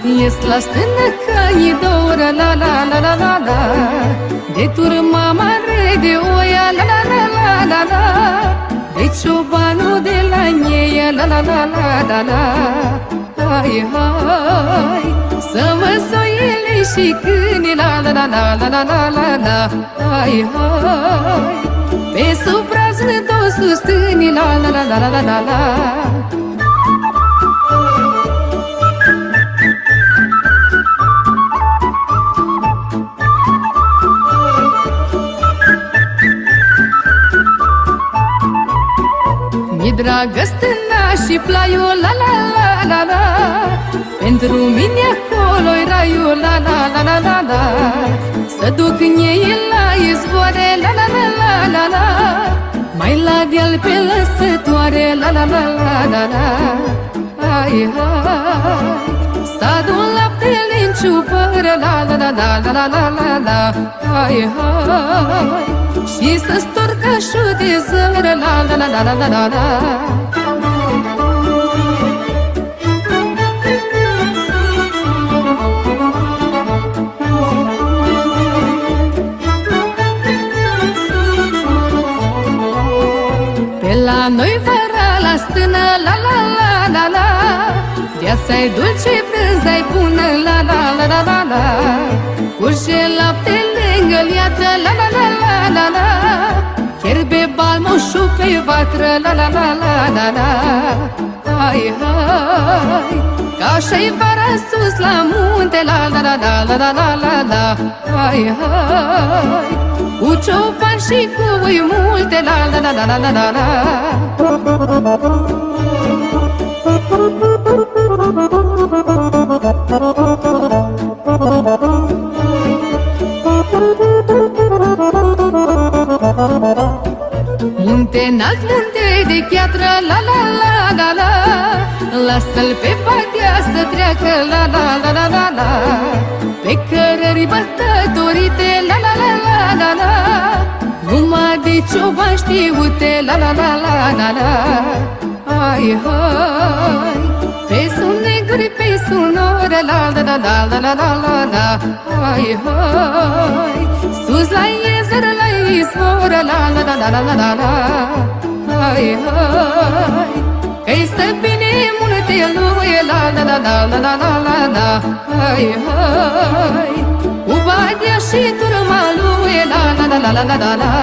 Ies la stână că e doră, la la la la la la. De turma mare de oia, la la la la la la. De ciobanul de la Nieia, la la la la la la. Hai, hai, să mă soiele și câine, la la la la la la la la la. Hai, hai, pe sub brațele două stâni, la la la la la la la. Mi-e dragă stâna și plaiul, la la la la la. Pentru mine acolo-i raiul, la la la la la la. Să duc în ei la izvoare, la la la la la la. Mai la deal pe lăsătoare, la la la la la la. Hai, hai, să adun laptele în ciupără, la la la la la la la la la. Hai, hai, și să storc așul de zără, la la la la la la la la. Pe la noi vara la stână, la la la la la. Viața-i dulce, brânza-i bună, la la la la la la. Curge lapte lângă liată, la la la la la la. Fierbe balmoșul pe vatră, la la la la la la. Hai, hai, că așa-i vara sus la munte, la la la la la la la la la. Hai, hai, cu cioban și cu oi multe, la la la la la la la la. Munte înalt, munte de chiatră, la la la la la. Lasă-l pe patea să treacă, la la la la la la. Pe cărări bătătorite, la la la la la la. Numai de cioban știute, la la la la la la. Hai, hai, pe sun negri, pe sunore, la la la la la la la la la. Hai, hai, sus la iezăr, la izvoră, la la la la la la la la. Hai, hai, că-i stă bine multe lui, la la la la la la la la la. Hai, hai, cu badea și turma lui, la la la la la la la la.